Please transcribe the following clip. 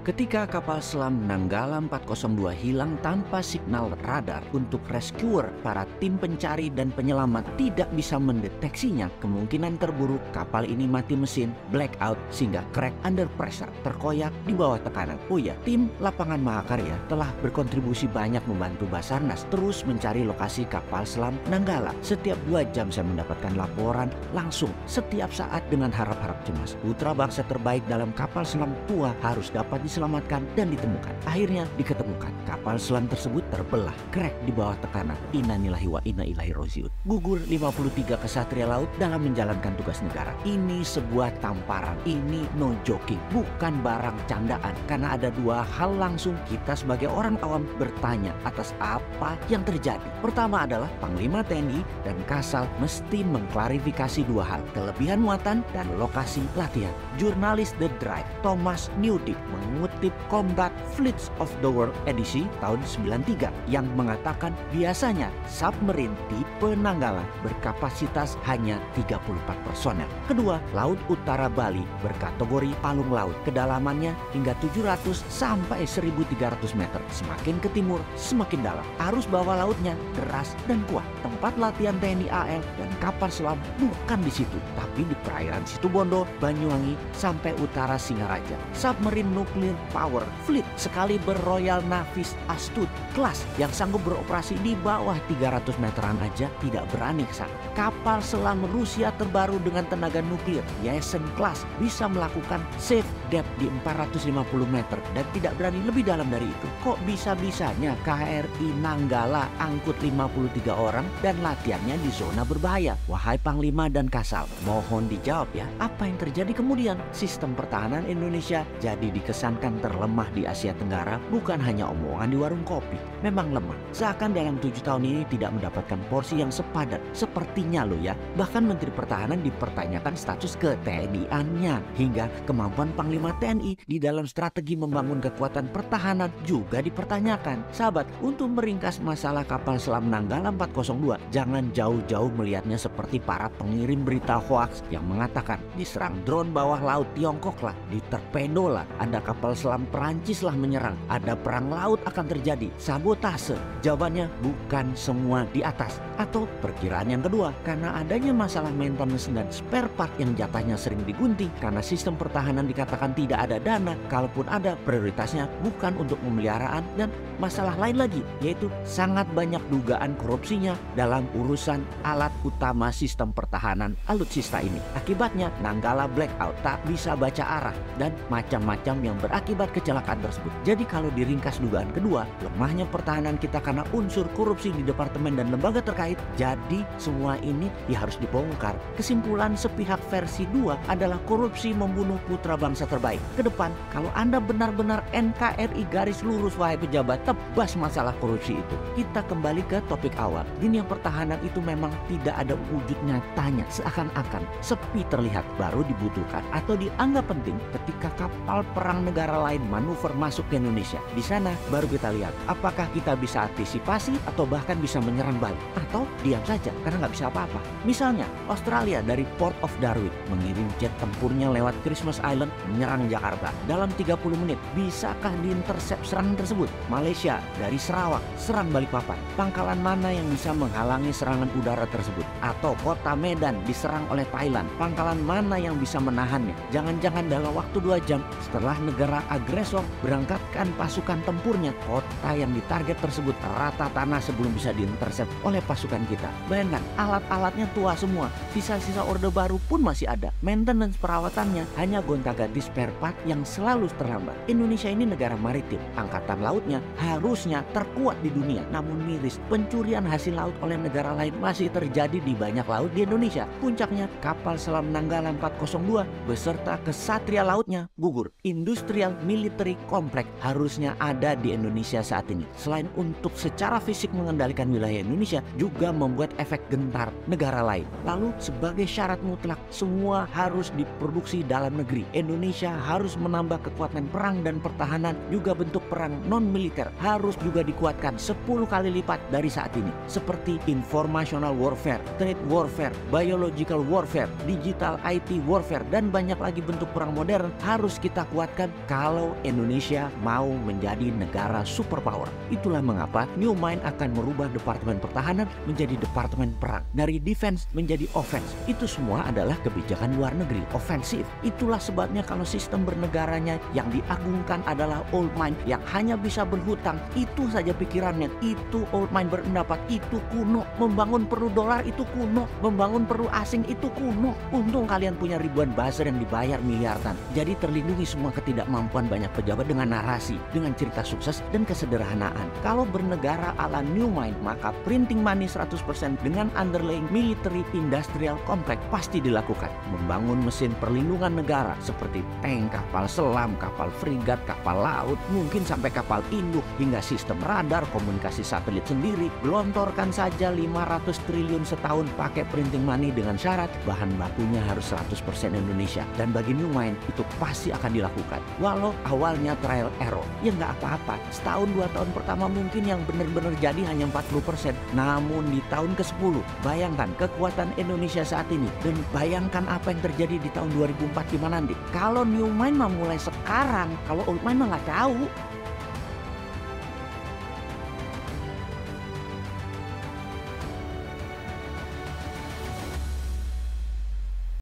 Ketika kapal selam Nanggala 402 hilang tanpa signal radar untuk rescuer, para tim pencari dan penyelamat tidak bisa mendeteksinya. Kemungkinan terburuk kapal ini mati mesin, blackout, sehingga crack under pressure, terkoyak di bawah tekanan. Oh ya, tim lapangan Mahakarya telah berkontribusi banyak membantu Basarnas terus mencari lokasi kapal selam Nanggala. Setiap 2 jam saya mendapatkan laporan langsung setiap saat dengan harap-harap cemas. Putra bangsa terbaik dalam kapal selam tua harus dapat diselamatkan dan ditemukan. Akhirnya diketemukan. Kapal selam tersebut terbelah, crack di bawah tekanan. Inna lillahi wa inna ilaihi rajiun. Gugur 53 kesatria laut dalam menjalankan tugas negara. Ini sebuah tamparan. Ini no joking, bukan barang candaan. Karena ada 2 hal langsung kita sebagai orang awam bertanya atas apa yang terjadi. Pertama adalah Panglima TNI dan Kasal mesti mengklarifikasi 2 hal, kelebihan muatan dan lokasi latihan. Jurnalis The Drive Thomas Newdick mengutip Combat Fleets of the World edisi tahun 93 yang mengatakan biasanya submarine tipe Nanggala berkapasitas hanya 34 personel. Kedua, Laut Utara Bali berkategori palung laut, kedalamannya hingga 700 sampai 1300 meter. Semakin ke timur, semakin dalam. Arus bawah lautnya deras dan kuat. Tempat latihan TNI AL dan kapal selam bukan di situ, tapi di perairan Situbondo, Banyuwangi sampai utara Singaraja. Submarine Nuclear Power Fleet sekaliber Royal Navy's Astute kelas yang sanggup beroperasi di bawah 300 meteran aja tidak berani ke sana. Kapal selam Rusia terbaru dengan tenaga nuklir Yesen class bisa melakukan safe depth di 450 meter dan tidak berani lebih dalam dari itu. Kok bisa-bisanya KRI Nanggala angkut 53 orang dan latihannya di zona berbahaya? Wahai Panglima dan Kasal, mohon dijawab ya, apa yang terjadi kemudian? Sistem pertahanan Indonesia jadi dikesankan terlemah di Asia Tenggara, bukan hanya omongan di warung kopi. Memang lemah, seakan dalam 7 tahun ini tidak mendapatkan porsi yang sepadan. Sepertinya loh ya, bahkan Menteri Pertahanan dipertanyakan status ke-TNI-annya, hingga kemampuan Panglima TNI di dalam strategi membangun kekuatan pertahanan juga dipertanyakan. Sahabat, untuk meringkas masalah kapal selam Nanggala 402, jangan jauh-jauh melihatnya seperti para pengirim berita hoaks yang mengatakan diserang drone bawah laut Tiongkok lah, diterpedo lah, ada kapal selam Perancis lah menyerang, ada perang laut akan terjadi, sabotase. Jawabannya bukan semua di atas. Atau perkiraan yang kedua, karena adanya masalah maintenance dan spare part yang jatahnya sering digunting karena sistem pertahanan dikatakan tidak ada dana, kalaupun ada prioritasnya bukan untuk pemeliharaan, dan masalah lain lagi yaitu sangat banyak dugaan korupsinya dalam urusan alat utama sistem pertahanan alutsista ini. Akibatnya Nanggala blackout, tak bisa baca arah dan macam-macam yang berakibat kecelakaan tersebut. Jadi kalau diringkas dugaan kedua, lemahnya pertahanan kita karena unsur korupsi di departemen dan lembaga terkait. Jadi semua ini harus dibongkar. Kesimpulan sepihak versi 2 adalah korupsi membunuh putra bangsa terbaik. Kedepan kalau Anda benar-benar NKRI garis lurus wahai pejabat, tebas masalah korupsi itu. Kita kembali ke topik awal. Dunia pertahanan itu memang tidak ada wujud nyatanya, seakan-akan sepi terlihat, baru dibutuhkan atau dianggap penting ketika kapal perang negara lain manuver masuk ke Indonesia. Di sana baru kita lihat apakah kita bisa antisipasi atau bahkan bisa menyerang balik, atau diam saja karena nggak bisa apa-apa. Misalnya Australia dari Port of Darwin mengirim jet tempurnya lewat Christmas Island menyerang Jakarta dalam 30 menit. Bisakah diintersep serangan tersebut? Malaysia dari Sarawak serang Balikpapan. Pangkalan mana yang bisa menghalangi serangan udara tersebut? Atau kota Medan diserang oleh Thailand. Pangkalan mana yang bisa menahannya? Jangan-jangan dalam waktu 2 jam setelah negara agresor berangkatkan pasukan tempurnya, kota yang ditarget tersebut rata tanah sebelum bisa diintersep oleh pasukan kita. Bayangkan, alat-alatnya tua semua, sisa-sisa orde baru pun masih ada. Maintenance perawatannya hanya gonta-ganti spare part yang selalu terlambat. Indonesia ini negara maritim, angkatan lautnya harusnya terkuat di dunia, namun miris. Pencurian hasil laut oleh negara lain masih terjadi di banyak laut di Indonesia. Puncaknya kapal selam Nanggala 402 beserta kesatria lautnya gugur. Industrial military complex harusnya ada di Indonesia saat ini. Selain untuk secara fisik mengendalikan wilayah Indonesia, juga membuat efek gentar negara lain. Lalu sebagai syarat mutlak, semua harus diproduksi dalam negeri. Indonesia harus menambah kekuatan perang dan pertahanan, juga bentuk perang non-militer harus juga dikuatkan 10 kali lipat dari saat ini. Seperti informational warfare, trade warfare, biological warfare, digital IT warfare, dan banyak lagi bentuk perang modern harus kita kuatkan kalau Indonesia mau menjadi negara superpower. Itulah mengapa New Mind akan merubah Departemen Pertahanan menjadi Departemen Perang. Dari defense menjadi offense. Itu semua adalah kebijakan luar negeri, ofensif. Itulah sebabnya kalau sistem bernegaranya yang diagungkan adalah old mind yang hanya bisa berhutang. Itu saja pikirannya. Itu old mind berpendapat itu kuno. Membangun perlu dolar itu kuno. Membangun perlu asing itu kuno. Untung kalian punya ribuan buzzer yang dibayar miliaran. Jadi terlindungi semua ketidakmampuan banyak pejabat dengan narasi, dengan cerita sukses dan kesederhanaan. Kalau bernegara ala New Mind, maka printing money 100% dengan underlying military industrial complex pasti dilakukan. Membangun mesin perlindungan negara seperti tank, kapal selam, kapal frigat, kapal laut, mungkin sampai kapal induk hingga sistem radar, komunikasi satelit sendiri. Gelontorkan saja 500 triliun setahun pakai printing money dengan syarat bahan bakunya harus 100% Indonesia. Dan bagi New Mind itu pasti akan dilakukan. Walau awalnya trial error, ya nggak apa-apa. Setahun 2 tahun pertama mungkin yang benar-benar jadi hanya 40%. Namun di tahun ke-10, bayangkan kekuatan Indonesia saat ini. Dan bayangkan apa yang terjadi di tahun 2045 nanti. Kalau New Mind mah mulai sekarang, kalau Old Mind mah nggak tahu.